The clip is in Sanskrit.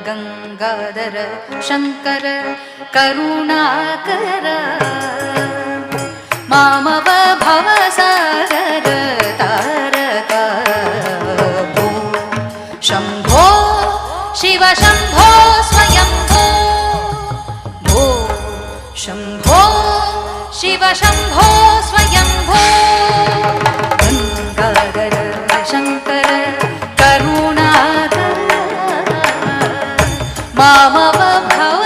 गंगाधर शंकर करुणाकर मामव भवसागर तारक भो शंभो शिव शंभो स्वयंभो भो शंभो शिव शंभो स्वयंभो गंगाधर शंकर करुणाकर मामव भव